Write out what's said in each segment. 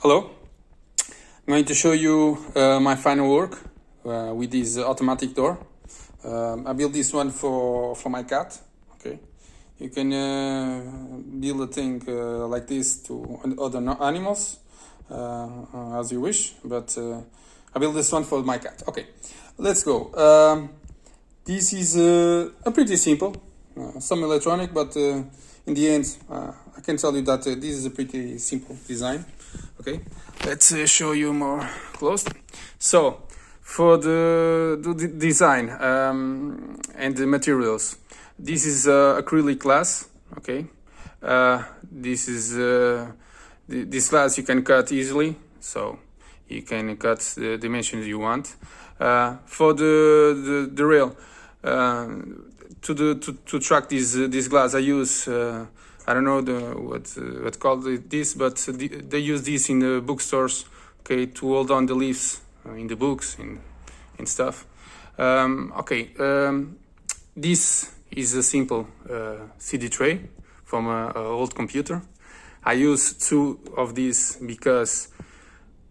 Hello, I'm going to show you my final work with this automatic door. I built this one for my cat. Okay, you can build a thing like this to other animals as you wish, but I built this one for my cat. Okay, let's go. This is a pretty simple, some electronic, but in the end, I can tell you that this is a pretty simple design. Okay, let's show you more close. So, for the design and the materials, this is acrylic glass. Okay, this is this glass you can cut easily, so you can cut the dimensions you want. For the rail, to track this glass, I use I don't know what called this, but they use this in the bookstores, okay, to hold on the leaves in the books and stuff. This is a simple CD tray from an old computer. I used two of these because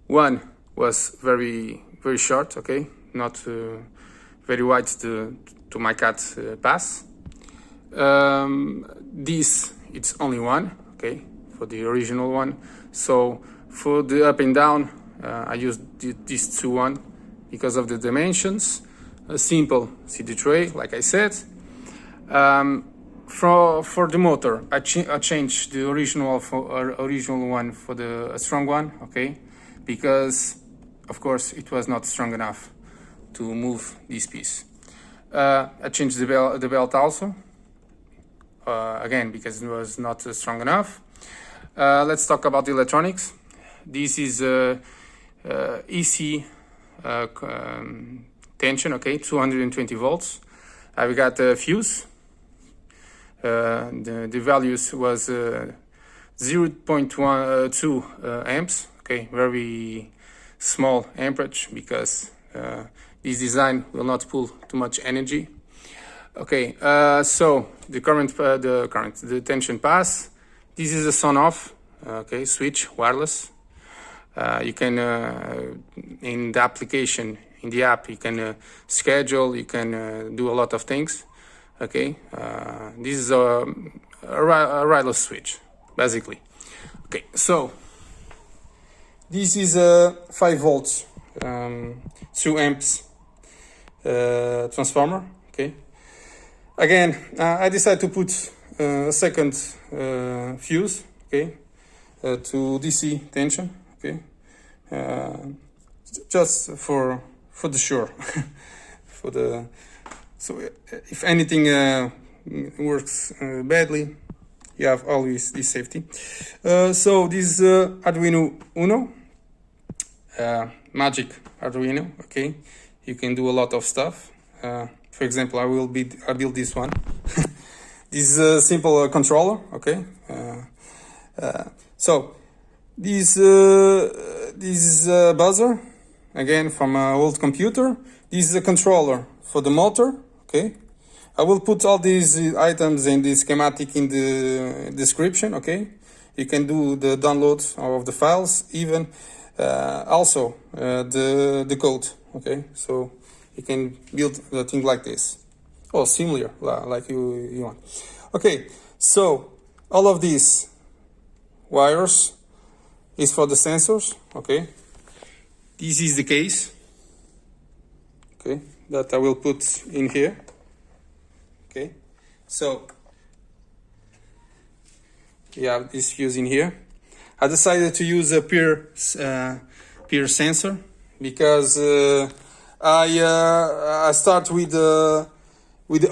one was very short, okay, not very wide to my cat pass. This it's only one, okay, for the original one. So for the up and down, I used these one because of the dimensions. A simple CD tray, like I said. For the motor, I changed the original one for the strong one, okay, because of course it was not strong enough to move this piece. I changed the belt also. Again, because it was not strong enough. Let's talk about the electronics. This is EC tension, okay, 220 volts. I've got a fuse. The values was 0.2 amps, okay, very small amperage because this design will not pull too much energy. Okay, so the tension pass. This is a on-off, okay, switch, wireless. You can, in the application, in the app, you can schedule, you can do a lot of things. Okay, this is a wireless switch, basically. Okay, so this is a 5 volts, 2 amps transformer. Okay. Again, I decided to put a second fuse, okay, to DC tension, okay, just for the sure, so if anything works badly, you have always this safety. So this Arduino Uno, magic Arduino, okay, you can do a lot of stuff. For example, I build this one. This is a simple controller, okay. So this is a buzzer, again from an old computer. This is a controller for the motor, okay. I will put all these items and the schematic in the description, okay. You can do the download of the files, even also the code, okay. So you can build a thing like this, or similar, like you want. Okay, so all of these wires is for the sensors, okay. This is the case, okay, that I will put in here. Okay, so you have this fuse in here. I decided to use a peer sensor because I start with the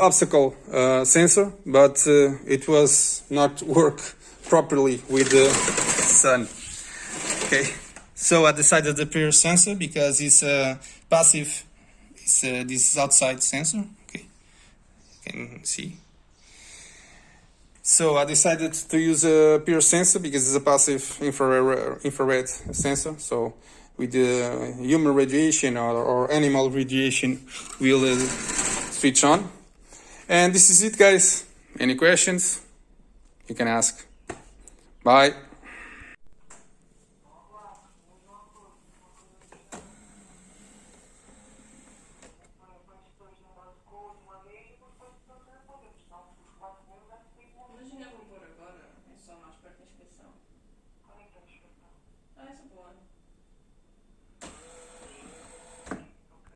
obstacle sensor, but it was not work properly with the sun. Okay, so I decided the peer sensor because it's passive. It's this outside sensor. Okay, you can see. So I decided to use a peer sensor because it's a passive infrared sensor. So with the human radiation or animal radiation, we'll switch on. And this is it, guys. Any questions? You can ask. Bye. Ah, essa é boa.